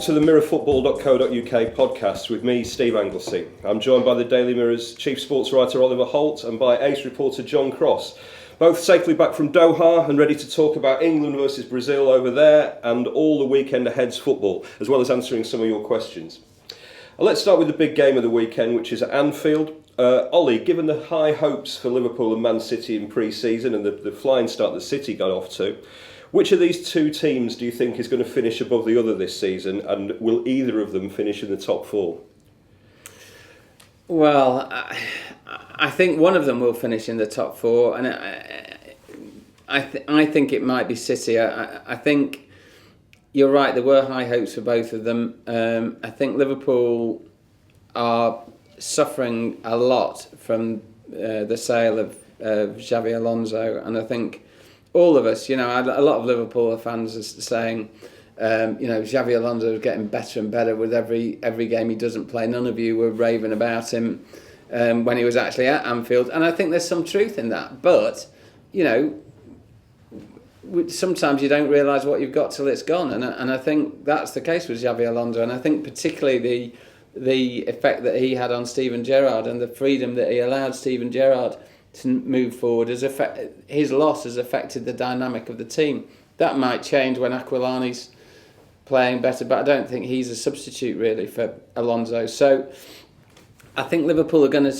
to the mirrorfootball.co.uk podcast with me, Steve Anglesey. I'm joined by the Daily Mirror's chief sports writer Oliver Holt and by ace reporter John Cross. Both safely back from Doha and ready to talk about England versus Brazil over there and all the weekend ahead's football, as well as answering some of your questions. Let's start with the big game of the weekend, which is at Anfield. Ollie, given the high hopes for Liverpool and Man City in pre-season and the flying start that City got off to, which of these two teams do you think is going to finish above the other this season, and will either of them finish in the top four? Well, I think one of them will finish in the top four, and I think it might be City. I think you're right, there were high hopes for both of them. I think Liverpool are suffering a lot from the sale of Xabi Alonso, and I think all of us, a lot of Liverpool fans are saying, Xabi Alonso is getting better and better with every game he doesn't play. None of you were raving about him when he was actually at Anfield, and I think there's some truth in that. But, sometimes you don't realise what you've got till it's gone, and I think that's the case with Xabi Alonso, and I think particularly the effect that he had on Steven Gerrard and the freedom that he allowed Steven Gerrard to move forward, his loss has affected the dynamic of the team. That might change when Aquilani's playing better, but I don't think he's a substitute really for Alonso. So I think Liverpool are going to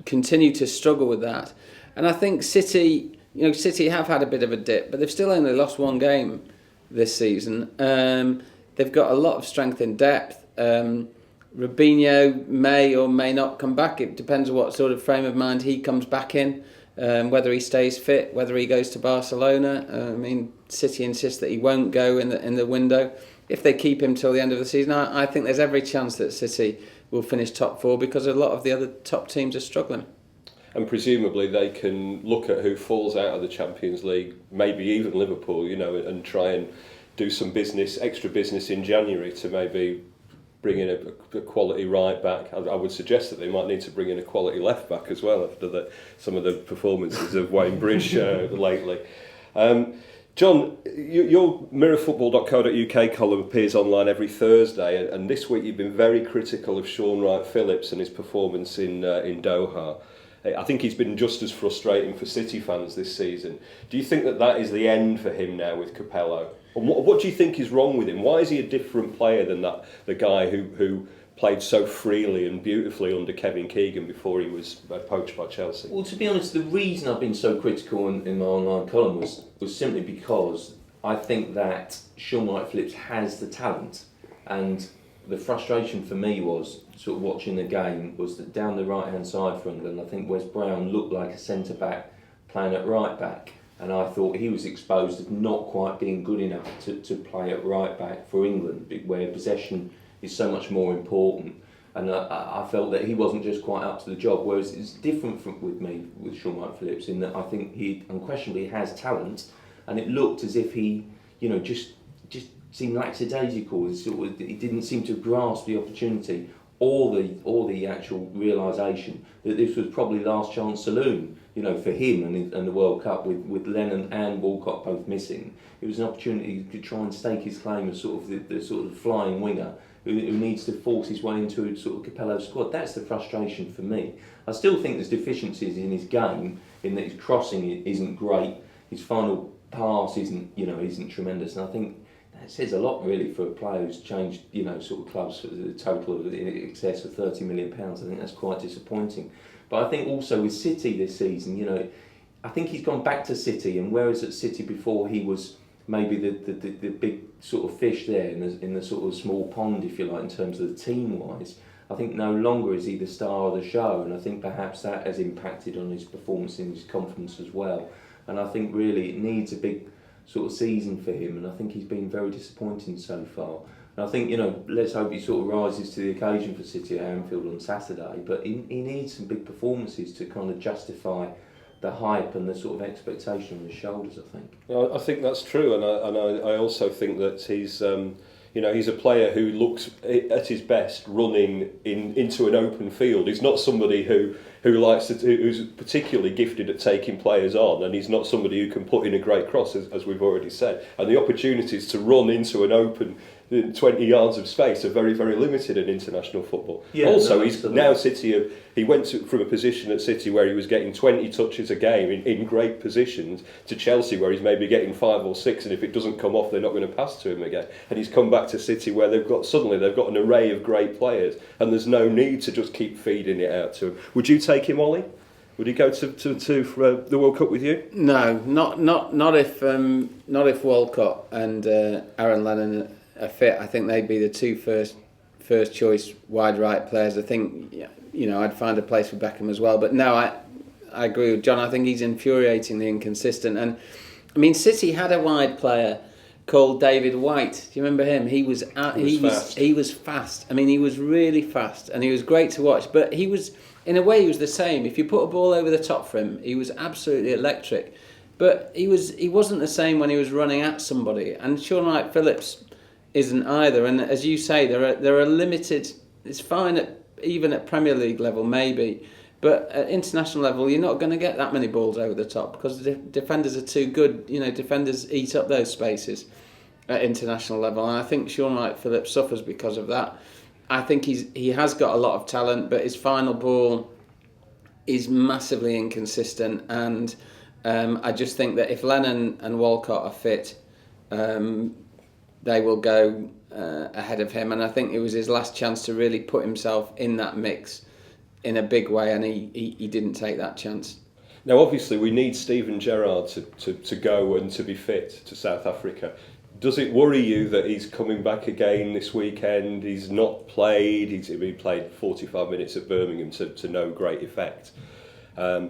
continue to struggle with that. And I think City have had a bit of a dip, but they've still only lost one game this season. They've got a lot of strength in depth. Robinho may or may not come back. It depends on what sort of frame of mind he comes back in, whether he stays fit, whether he goes to Barcelona. City insists that he won't go in the window. If they keep him till the end of the season, I think there's every chance that City will finish top four because a lot of the other top teams are struggling. And presumably they can look at who falls out of the Champions League, maybe even Liverpool, and try and do some extra business in January to maybe bring in a quality right back. I would suggest that they might need to bring in a quality left back as well after some of the performances of Wayne Bridge lately. John, your mirrorfootball.co.uk column appears online every Thursday, and this week you've been very critical of Shaun Wright-Phillips and his performance in Doha. I think he's been just as frustrating for City fans this season. Do you think that is the end for him now with Capello? And what do you think is wrong with him? Why is he a different player than the guy who played so freely and beautifully under Kevin Keegan before he was poached by Chelsea? Well, to be honest, the reason I've been so critical in my online column was simply because I think that Shaun Wright-Phillips has the talent, and the frustration for me was sort of watching the game was that down the right hand side for England, I think Wes Brown looked like a centre back playing at right back. And I thought he was exposed as not quite being good enough to play at right back for England, where possession is so much more important. And I felt that he wasn't just quite up to the job. Whereas it's different with Shaun Wright-Phillips in that I think he unquestionably has talent, and it looked as if he, just seemed lackadaisical. He didn't seem to grasp the opportunity or the actual realisation that this was probably last chance saloon. For him and the World Cup with Lennon and Walcott both missing, it was an opportunity to try and stake his claim as sort of the sort of flying winger who needs to force his way into sort of Capello's squad. That's the frustration for me. I still think there's deficiencies in his game, in that his crossing isn't great, his final pass isn't tremendous, and I think that says a lot really for a player who's changed sort of clubs for the total of in excess of £30 million. I think that's quite disappointing. But I think also with City this season, I think he's gone back to City, and whereas at City before he was maybe the big sort of fish there in the sort of small pond, if you like, in terms of the team-wise, I think no longer is he the star of the show, and I think perhaps that has impacted on his performance and his confidence as well. And I think really it needs a big sort of season for him, and I think he's been very disappointing so far. And I think, let's hope he sort of rises to the occasion for City at Anfield on Saturday, but he needs some big performances to kind of justify the hype and the sort of expectation on his shoulders, I think. I think that's true, and I also think that he's a player who looks at his best running into an open field. He's not somebody who's particularly gifted at taking players on, and he's not somebody who can put in a great cross, as we've already said. And the opportunities to run into an open 20 yards of space are very, very limited in international football. Yeah, also, no, he's absolutely. now City. He went from a position at City where he was getting 20 touches a game in great positions to Chelsea where he's maybe getting 5 or 6, and if it doesn't come off, they're not going to pass to him again. And he's come back to City where they've got an array of great players, and there's no need to just keep feeding it out to him. Would you take him, Ollie? Would he go to for the World Cup with you? No, not if Walcott and Aaron Lennon are fit. I think they'd be the two first choice wide right players. I think I'd find a place for Beckham as well. But no, I agree with John. I think he's infuriatingly inconsistent. And I mean, City had a wide player called David White. Do you remember him? He was fast. I mean, he was really fast, and he was great to watch. But he was. In a way, he was the same. If you put a ball over the top for him, he was absolutely electric. But he wasn't the same when he was running at somebody. And Shaun Wright-Phillips isn't either. And as you say, there are limited. It's fine even at Premier League level, maybe, but at international level, you're not going to get that many balls over the top because the defenders are too good. Defenders eat up those spaces at international level, and I think Shaun Wright-Phillips suffers because of that. I think he has got a lot of talent, but his final ball is massively inconsistent. And I just think that if Lennon and Walcott are fit, they will go ahead of him. And I think it was his last chance to really put himself in that mix in a big way, and he didn't take that chance. Now, obviously, we need Steven Gerrard to go and to be fit to South Africa. Does it worry you that he's coming back again this weekend? He's not played. He played 45 minutes at Birmingham to no great effect. I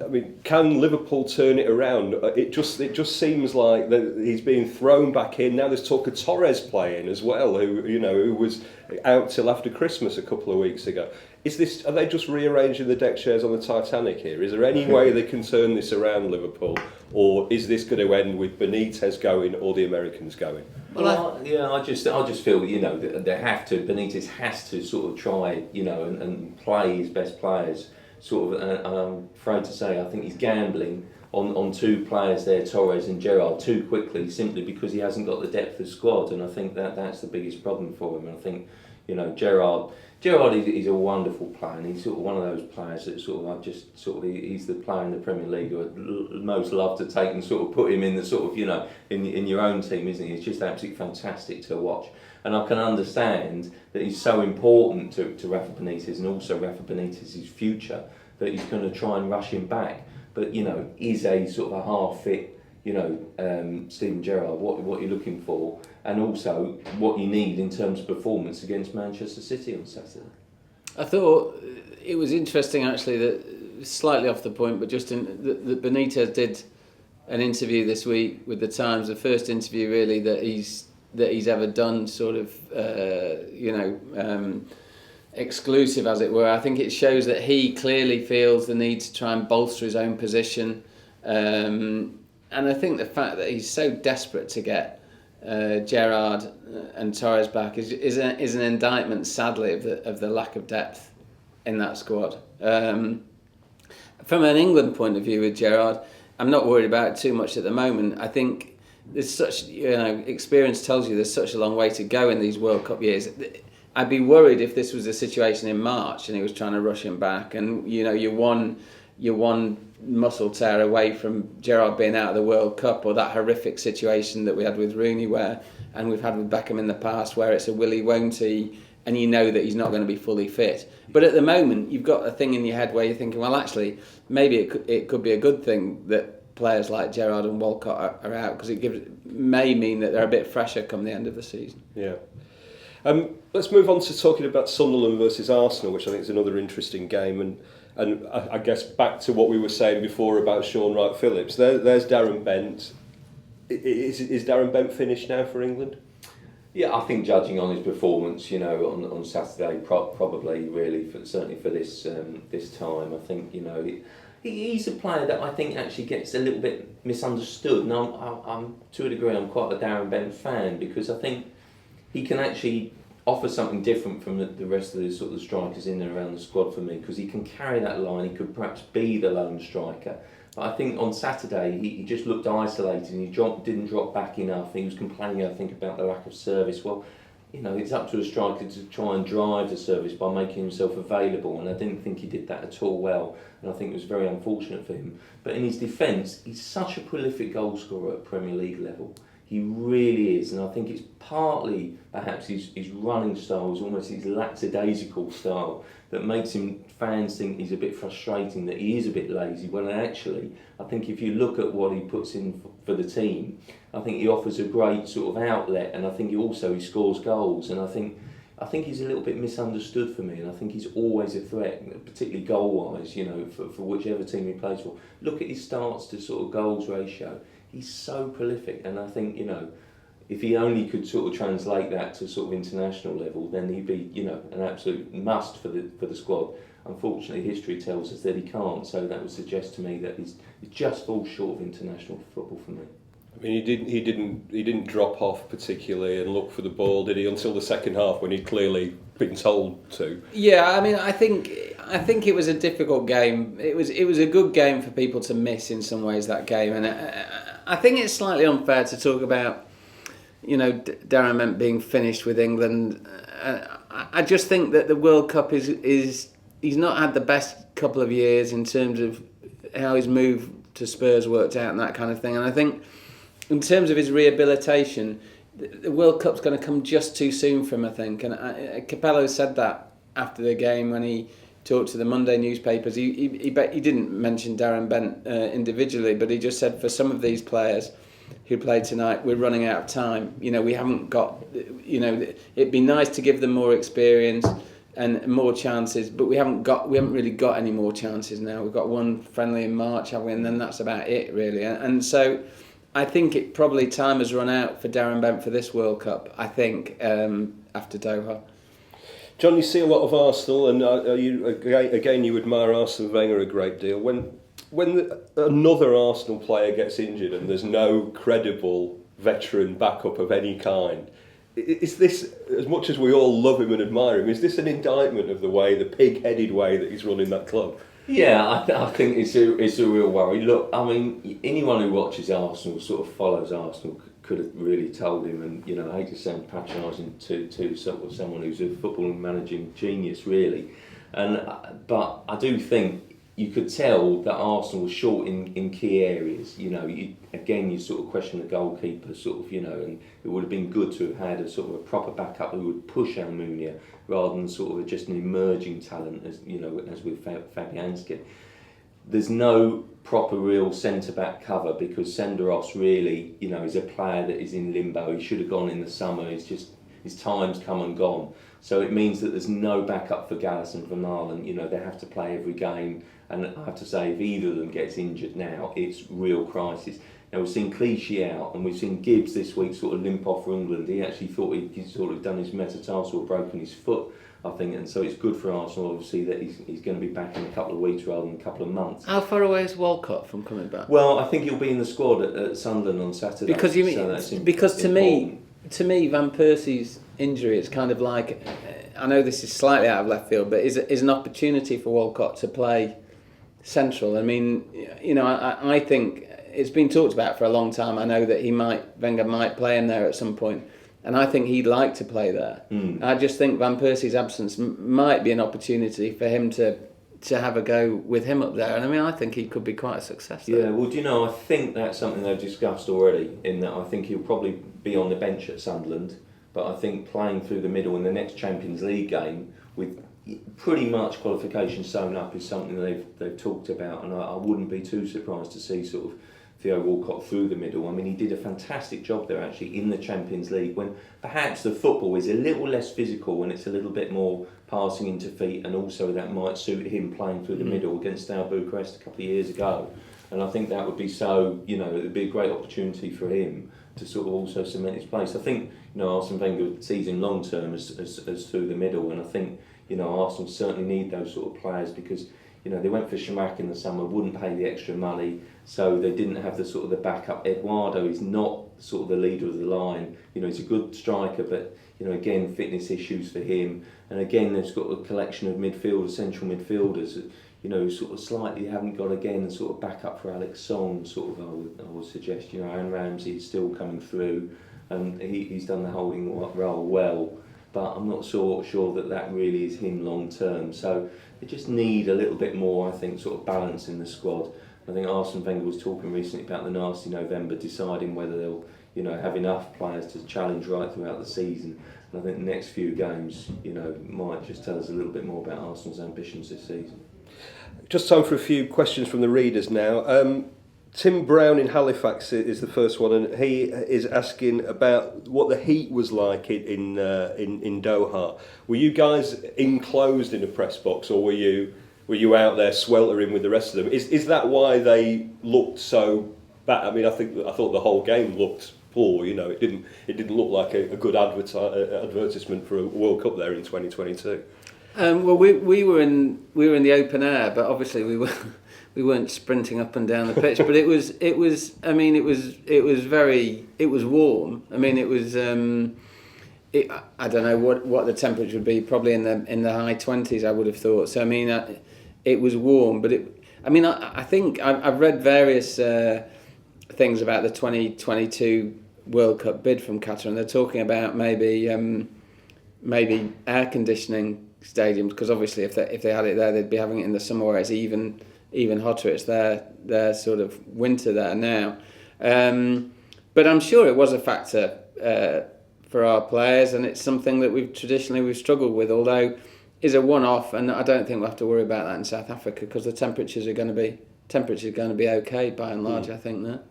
mean, can Liverpool turn it around? It just seems like that he's being thrown back in. Now there's talk of Torres playing as well, who was out till after Christmas a couple of weeks ago. Are they just rearranging the deck chairs on the Titanic here? Is there any way they can turn this around, Liverpool, or is this going to end with Benitez going or the Americans going? I just feel that they have to. Benitez has to sort of try, and play his best players. Sort of, and I'm afraid to say, I think he's gambling on two players there, Torres and Gerrard, too quickly, simply because he hasn't got the depth of squad, and I think that's the biggest problem for him. And I think, Gerrard is a wonderful player, and he's sort of one of those players that he's the player in the Premier League who I'd most love to take and sort of put him in the sort of, in your own team, isn't he? It's just absolutely fantastic to watch. And I can understand that he's so important to Rafa Benitez and also Rafa Benitez's future that he's going to try and rush him back. But, is a sort of a half-fit, Steven Gerrard what you're looking for, and also what you need in terms of performance against Manchester City on Saturday. I thought it was interesting actually that, slightly off the point, but just that Benitez did an interview this week with the Times, the first interview really that he's ever done, sort of exclusive as it were. I think it shows that he clearly feels the need to try and bolster his own position, and I think the fact that he's so desperate to get Gerrard and Torres back is an indictment, sadly, of the lack of depth in that squad. From an England point of view with Gerrard, I'm not worried about it too much at the moment. I think there's such, experience tells you there's such a long way to go in these World Cup years. I'd be worried if this was a situation in March and he was trying to rush him back, and you're one muscle tear away from Gerrard being out of the World Cup, or that horrific situation that we had with Rooney and we've had with Beckham in the past, where it's a will he, won't he, and that he's not going to be fully fit. But at the moment, you've got a thing in your head where you're thinking, well, actually, maybe it could be a good thing that players like Gerrard and Walcott are out, because it may mean that they're a bit fresher come the end of the season. Yeah. Let's move on to talking about Sunderland versus Arsenal, which I think is another interesting game, and I guess back to what we were saying before about Shaun Wright-Phillips. There's Darren Bent. Is Darren Bent finished now for England? Yeah, I think judging on his performance, on Saturday, probably really, certainly for this time, I think he's a player that I think actually gets a little bit misunderstood. And I'm to a degree, I'm quite a Darren Bent fan, because I think he can actually offers something different from the rest of the sort of strikers in and around the squad for me, because he can carry that line. He could perhaps be the lone striker. But I think on Saturday he just looked isolated and he didn't drop back enough. He was complaining, I think, about the lack of service. Well, you know, it's up to a striker to try and drive the service by making himself available, and I didn't think he did that at all well, and I think it was very unfortunate for him. But in his defence, he's such a prolific goal scorer at Premier League level. He really is, and I think it's partly perhaps his running style, almost his lackadaisical style, that makes fans think he's a bit frustrating, that he is a bit lazy, when actually I think if you look at what he puts in for the team, I think he offers a great sort of outlet, and I think he scores goals, and I think he's a little bit misunderstood for me, and I think he's always a threat, particularly goal-wise, you know, for whichever team he plays for. Look at his starts to sort of goals ratio. He's so prolific, and I think, you know, if he only could sort of translate that to sort of international level, then he'd be, you know, an absolute must for the squad. Unfortunately, history tells us that he can't, so that would suggest to me that he just falls short of international football for me. I mean, he didn't drop off particularly and look for the ball, did he? Until the second half, when he'd clearly been told to. Yeah, I mean, I think it was a difficult game. It was a good game for people to miss in some ways, that game, and I think it's slightly unfair to talk about, you know, Darren meant being finished with England. I just think that the World Cup is he's not had the best couple of years in terms of how his move to Spurs worked out and that kind of thing. And I think in terms of his rehabilitation, the World Cup's going to come just too soon for him, I think. And Capello said that after the game when he talked to the Monday newspapers. He didn't mention Darren Bent individually, but he just said for some of these players who played tonight, we're running out of time. You know, we haven't got, you know, it'd be nice to give them more experience and more chances, but we haven't really got any more chances now. We've got one friendly in March, have we? And then that's about it, really. And so I think it probably time has run out for Darren Bent for this World Cup, I think, after Doha. John, you see a lot of Arsenal, and you admire Arsene Wenger a great deal. When another Arsenal player gets injured and there's no credible veteran backup of any kind, is this, as much as we all love him and admire him, is this an indictment of the pig-headed way that he's running that club? Yeah, I think it's a real worry. Look, I mean, anyone who watches Arsenal, sort of follows Arsenal, could have really told him, and, you know, I hate to sound patronising to sort of someone who's a football managing genius, really, but I do think you could tell that Arsenal was short in key areas. You know, you sort of question the goalkeeper, sort of, you know, and it would have been good to have had a sort of a proper backup who would push Almunia rather than sort of just an emerging talent, as you know, as with Fabianski. There's no proper real centre-back cover because Senderos really, you know, is a player that is in limbo. He should have gone in the summer. It's just his time's come and gone. So it means that there's no backup for Gallas and Van Aalen. You know, they have to play every game. And I have to say, if either of them gets injured now, it's real crisis. Now, we've seen Clichy out, and we've seen Gibbs this week sort of limp off for England. He actually thought he'd sort of done his metatarsal or broken his foot, I think, and so it's good for Arsenal, obviously, that he's going to be back in a couple of weeks rather than a couple of months. How far away is Walcott from coming back? Well, I think he'll be in the squad at Sunderland on Saturday. Because you mean, so because to me, Van Persie's injury, it's kind of like, I know this is slightly out of left field, but is an opportunity for Walcott to play central. I mean, you know, I think it's been talked about for a long time. I know that Wenger might play him there at some point, and I think he'd like to play there. I just think Van Persie's absence might be an opportunity for him to have a go with him up there, and I mean, I think he could be quite a success there. Yeah, well, do you know, I think that's something they've discussed already, in that I think he'll probably be on the bench at Sunderland, but I think playing through the middle in the next Champions League game with pretty much qualification sewn up is something they've talked about, and I wouldn't be too surprised to see sort of Theo Walcott through the middle. I mean, he did a fantastic job there actually in the Champions League, when perhaps the football is a little less physical and it's a little bit more passing into feet, and also that might suit him playing through the middle against Steaua Bucharest a couple of years ago. And I think that would be so, you know, it would be a great opportunity for him to sort of also cement his place. I think, you know, Arsene Wenger sees him long term as through the middle, and I think, you know, Arsenal certainly need those sort of players, because they went for Shamak in the summer, wouldn't pay the extra money, so they didn't have the sort of the backup. Eduardo is not sort of the leader of the line. He's a good striker, but again, fitness issues for him. And again, they've got a collection of midfielders, central midfielders, who sort of slightly haven't got again sort of backup for Alex Song. Sort of, I would suggest. Aaron Ramsey is still coming through, and he's done the holding role well. But I'm not sure that really is him long term. So they just need a little bit more, I think, sort of balance in the squad. I think Arsene Wenger was talking recently about the nasty November, deciding whether they'll have enough players to challenge right throughout the season. And I think the next few games, might just tell us a little bit more about Arsenal's ambitions this season. Just time for a few questions from the readers now. Tim Brown in Halifax is the first one, and he is asking about what the heat was like in Doha. Were you guys enclosed in a press box, or were you out there sweltering with the rest of them? Is that why they looked so bad? I mean, I thought the whole game looked poor. It didn't look like a good advertisement for a World Cup there in 2022. Well, we were in the open air, but obviously we weren't sprinting up and down the pitch. But it was warm. I mean, it was. I don't know what the temperature would be. Probably in the high 20s, I would have thought. So I mean, it was warm, but I think I've read various things about the 2022 World Cup bid from Qatar, and they're talking about maybe air conditioning stadiums, because obviously if they had it there, they'd be having it in the summer where it's even hotter. It's their sort of winter there now. But I'm sure it was a factor for our players, and it's something that we've traditionally struggled with, although is a one-off, and I don't think we'll have to worry about that in South Africa, because the temperatures are going to be okay by and large. I think that.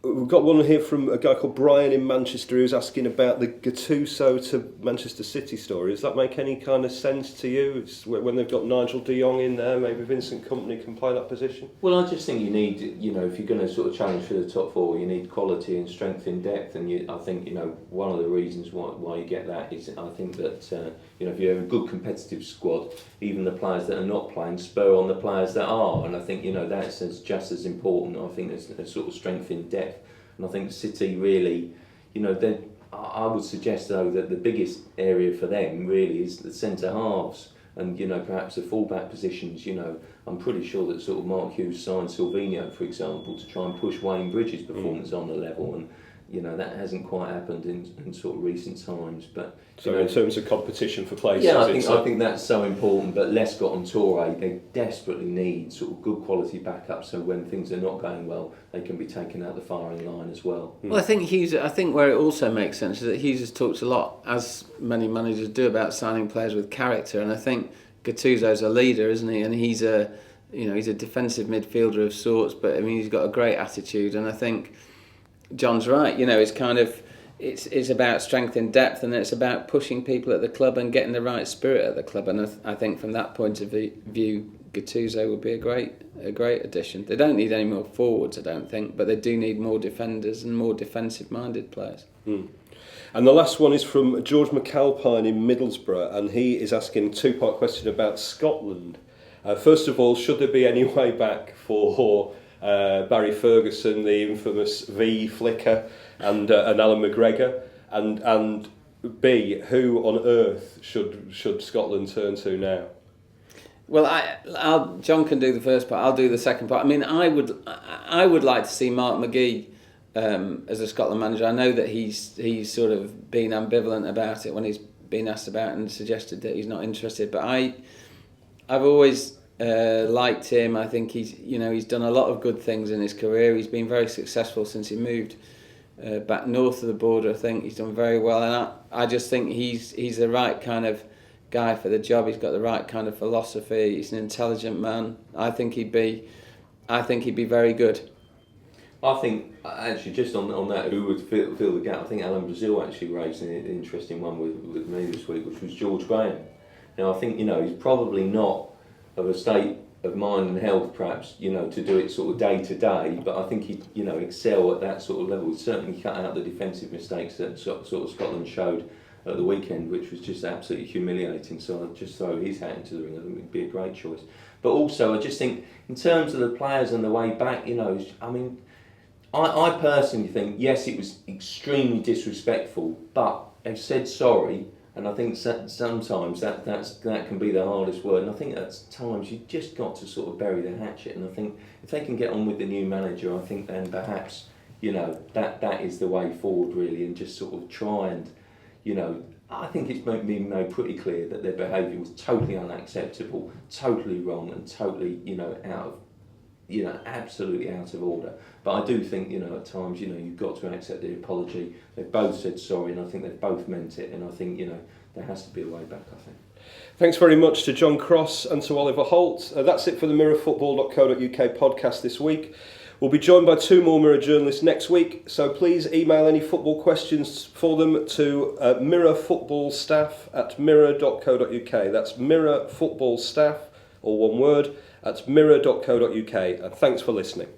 We've got one here from a guy called Brian in Manchester who's asking about the Gattuso to Manchester City story. Does that make any kind of sense to you? It's when they've got Nigel de Jong in there, maybe Vincent Kompany can play that position? if think you need, if you're going to sort of challenge for the top four, you need quality and strength in depth. And I think, one of the reasons why you get that is I think that, if you have a good competitive squad, even the players that are not playing spur on the players that are. And I think, that's just as important. I think there's a sort of strength in depth. And I think City really, I would suggest though that the biggest area for them really is the centre halves and perhaps the fullback positions. I'm pretty sure that sort of Mark Hughes signed Silvino, for example, to try and push Wayne Bridges' performance on the level, and that hasn't quite happened in sort of recent times. But so in terms of competition for places, I think that's so important. But Lescott and Torre, they desperately need sort of good quality backup, so when things are not going well, they can be taken out the firing line as well. Well, I think where it also makes sense is that Hughes has talked a lot, as many managers do, about signing players with character, and I think Gattuso's a leader, isn't he? And he's a defensive midfielder of sorts, but I mean he's got a great attitude, and I think John's right. It's kind of it's about strength in depth, and it's about pushing people at the club and getting the right spirit at the club. And I think from that point of view, Gattuso would be a great addition. They don't need any more forwards, I don't think, but they do need more defenders and more defensive-minded players. And the last one is from George McAlpine in Middlesbrough, and he is asking a two-part question about Scotland. First of all, should there be any way back for Barry Ferguson, the infamous V flicker, and Alan McGregor, and B, who on earth should Scotland turn to now? Well, John can do the first part. I'll do the second part. I mean, I would like to see Mark McGee as a Scotland manager. I know that he's sort of been ambivalent about it when he's been asked about it and suggested that he's not interested. But I've always liked him. I think he's done a lot of good things in his career. He's been very successful since he moved back north of the border. I think he's done very well, and I just think he's the right kind of guy for the job. He's got the right kind of philosophy. He's an intelligent man. I think he'd be very good. I think actually just on that, who would fill the gap? I think Alan Brazil actually raised an interesting one with me this week, which was George Graham. Now I think he's probably not of a state of mind and health, perhaps, to do it sort of day to day, but I think he'd, excel at that sort of level. He'd certainly cut out the defensive mistakes that sort of Scotland showed at the weekend, which was just absolutely humiliating. So I'd just throw his hat into the ring. I think it'd be a great choice. But also, I just think in terms of the players and the way back, I mean, I personally think, yes, it was extremely disrespectful, but they've said sorry, and I think sometimes that can be the hardest word. And I think at times you've just got to sort of bury the hatchet. And I think if they can get on with the new manager, I think then perhaps that is the way forward really, and just sort of try and I think it's been made pretty clear that their behaviour was totally unacceptable, totally wrong, and totally out of absolutely out of order. But I do think, at times, you've got to accept the apology. They've both said sorry, and I think they've both meant it. And I think, there has to be a way back, I think. Thanks very much to John Cross and to Oliver Holt. That's it for the mirrorfootball.co.uk podcast this week. We'll be joined by 2 more Mirror journalists next week, so please email any football questions for them to mirrorfootballstaff@mirror.co.uk. That's mirrorfootballstaff, all one word, at mirror.co.uk. And thanks for listening.